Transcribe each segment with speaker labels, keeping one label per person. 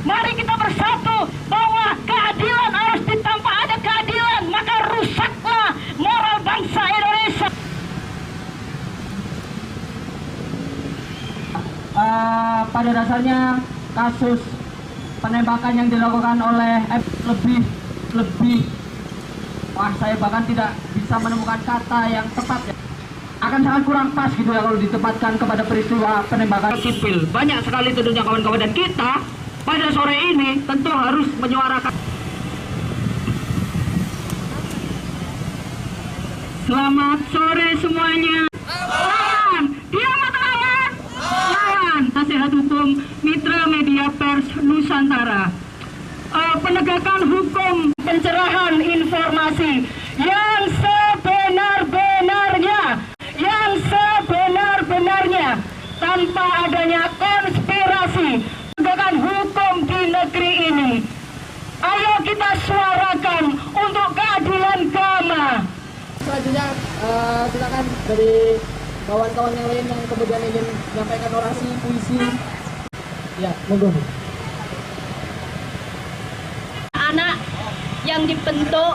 Speaker 1: Mari kita bersatu bahwa keadilan harus ditampa ada keadilan, maka rusaklah moral bangsa Indonesia.
Speaker 2: Pada dasarnya kasus penembakan yang dilakukan oleh saya bahkan tidak bisa menemukan kata yang tepat ya. Akan sangat kurang pas gitu ya kalau ditempatkan kepada peristiwa penembakan sipil. Banyak sekali tentunya kawan-kawan, dan kita pada sore ini tentu harus menyuarakan. Selamat sore semuanya. Lawan, diam atau lawan? Lawan. Nasihat hukum Mitra Media Pers Nusantara. Penegakan hukum, pencerahan informasi yang sebenar-benarnya tanpa adanya konspirasi, penegakan hukum di negeri ini. Ayo kita suarakan untuk keadilan GAMA.
Speaker 3: Selanjutnya silakan dari kawan-kawan yang lain yang kemudian ingin menyampaikan orasi, puisi. Ya, monggo.
Speaker 4: Anak yang dibentuk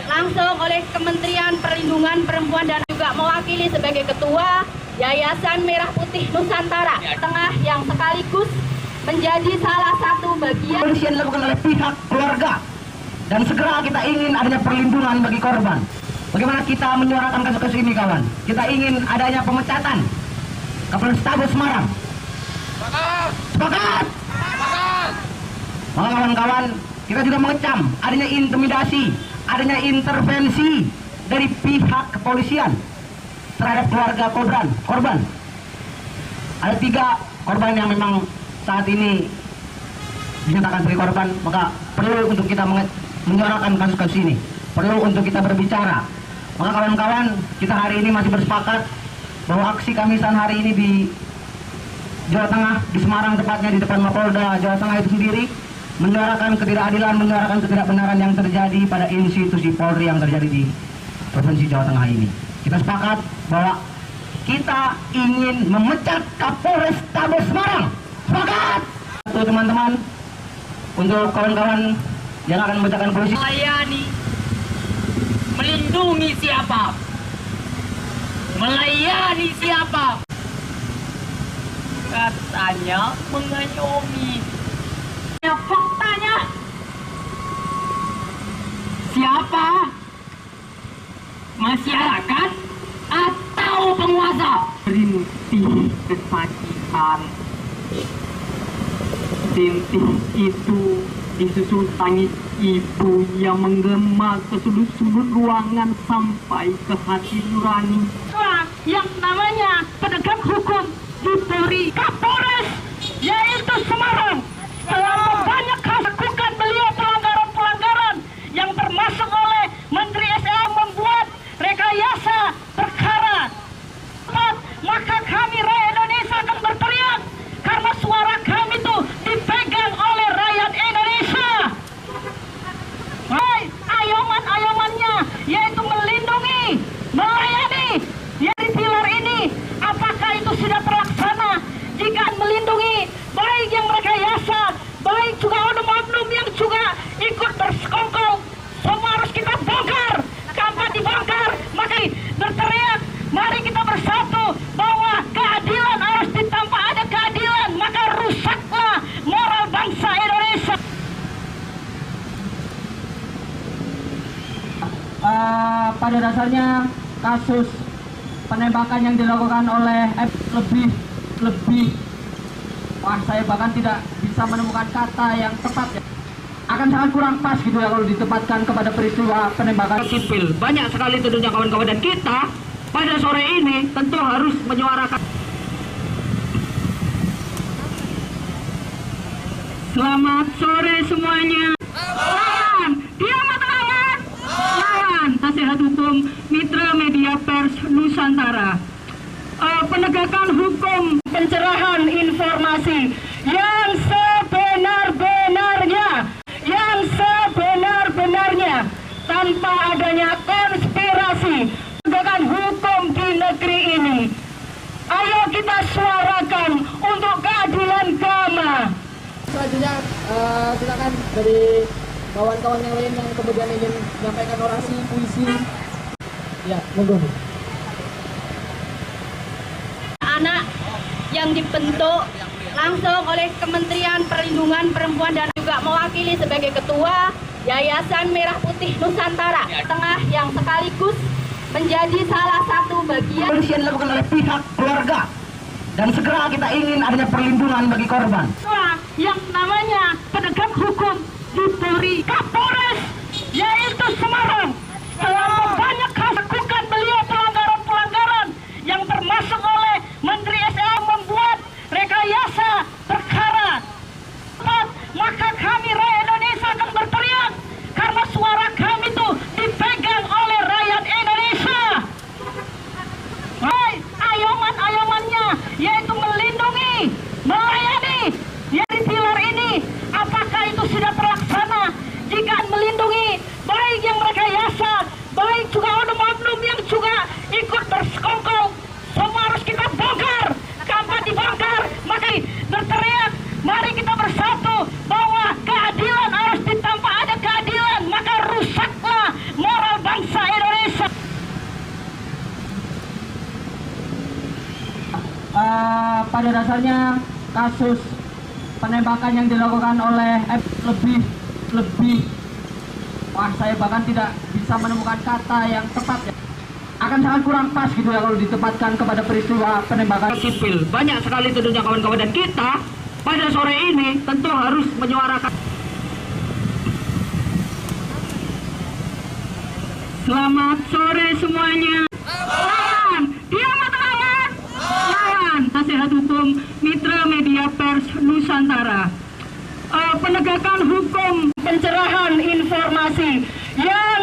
Speaker 4: langsung oleh Kementerian Perlindungan Perempuan dan juga mewakili sebagai Ketua Yayasan Merah Putih Nusantara Tengah yang sekaligus menjadi salah satu bagian
Speaker 2: Polisi yang dilakukan oleh pihak keluarga, dan segera kita ingin adanya perlindungan bagi korban. Bagaimana kita menyuarakan kasus-kasus ini, kawan? Kita ingin adanya pemecatan Kapolrestabes Semarang. Sepakat! Maka kawan-kawan, kita juga mengecam adanya intimidasi, adanya intervensi dari pihak kepolisian terhadap keluarga korban. Ada 3 korban yang memang saat ini dinyatakan sebagai korban, maka perlu untuk kita menyuarakan kasus-kasus ini, perlu untuk kita berbicara. Maka kawan-kawan, kita hari ini masih bersepakat bahwa aksi Kamisan hari ini di Jawa Tengah, di Semarang tepatnya di depan Mapolda Jawa Tengah itu sendiri, menyuarakan ketidakadilan, menyuarakan ketidakbenaran yang terjadi pada institusi Polri yang terjadi di Provinsi Jawa Tengah ini. Kita sepakat bahwa kita ingin memecat Kapolrestabes Semarang. Sepakat! Untuk teman-teman, untuk kawan-kawan yang akan membacakan puisi.
Speaker 1: Melayani, melindungi siapa? Melayani siapa? Katanya mengayomi. Faktanya siapa? Masyarakat atau penguasa? Rintih kesakitan, rintih itu disusul tangis ibu yang menggema ke sudut-sudut ruangan sampai ke hati nurani. Yang namanya penegak hukum di Polri, Kapolres, yaitu Semarang, telah banyak lakukan beliau pelanggaran-pelanggaran yang termasuk oleh Menteri SDM membuat rekayasa perkara. Maka kami rakyat Indonesia akan berteriak karena suara kami itu dipegang oleh rakyat Indonesia. Ayoman-ayomannya yaitu melindungi, melayani. Yang pilar ini, apakah itu sudah terlaksana? Jika melindungi, baik yang merekayasa, baik juga oknum-oknum yang juga ikut bersekongkol, semua harus kita bongkar. Kapan dibongkar, maka berteriak, mari kita bersatu bahwa keadilan harus ditampa ada keadilan, maka rusaklah moral bangsa Indonesia.
Speaker 2: Pada dasarnya kasus penembakan yang dilakukan oleh saya bahkan tidak bisa menemukan kata yang tepat ya. Akan sangat kurang pas gitu ya kalau ditempatkan kepada peristiwa penembakan sipil. Banyak sekali tentunya kawan-kawan, dan kita pada sore ini tentu harus menyuarakan.
Speaker 1: Selamat sore semuanya. Lawan, diam atau lawan? Lawan. Nasihat hukum Mitra Media Pers Nusantara. Penegakan hukum, pencerahan informasi yang sebenar-benarnya tanpa adanya konspirasi, penegakan hukum di negeri ini. Ayo kita suarakan untuk keadilan GAMA.
Speaker 3: Selanjutnya silakan dari kawan-kawan yang lain yang kemudian ingin menyampaikan orasi, puisi. Ya, monggo.
Speaker 4: Anak yang dibentuk langsung oleh Kementerian Perlindungan Perempuan dan juga mewakili sebagai ketua Yayasan Merah Putih Nusantara Tengah yang sekaligus menjadi salah satu bagian
Speaker 2: Polisian dilakukan oleh pihak keluarga dan segera kita ingin adanya perlindungan bagi korban.
Speaker 1: Yang namanya penegak hukum di Polri Kapolres yaitu Semarang selama banyak kasus lakukan beliau pelanggaran-pelanggaran yang termasuk oleh Menteri SDM membuat rekayasa perkara. Maka kami rakyat Indonesia akan berteriak karena suara kami itu dipegang oleh rakyat Indonesia. Ayoman-ayomannya yaitu melindungi, melayani yang pilar ini. Apakah itu sudah terlaksana? Jika melindungi baik yang rekayasa, baik juga oknum-oknum yang juga ikut bersekongkol, semua harus kita bongkar. Kapan dibongkar, maka berteriak, mari kita bersatu bahwa keadilan harus ditampa ada keadilan, maka rusaklah moral bangsa Indonesia.
Speaker 3: Pada dasarnya kasus penembakan yang dilakukan oleh saya bahkan tidak bisa menemukan kata yang tepat ya. Akan sangat kurang pas gitu ya kalau ditempatkan kepada peristiwa penembakan
Speaker 1: Sipil banyak sekali tentunya kawan-kawan, dan kita pada sore ini tentu harus menyuarakan. Selamat sore semuanya. Lawan, diam atau lawan? Lawan. Nasihat hukum Mitra Media Pers Nusantara. Penegakan hukum, pencerahan informasi yang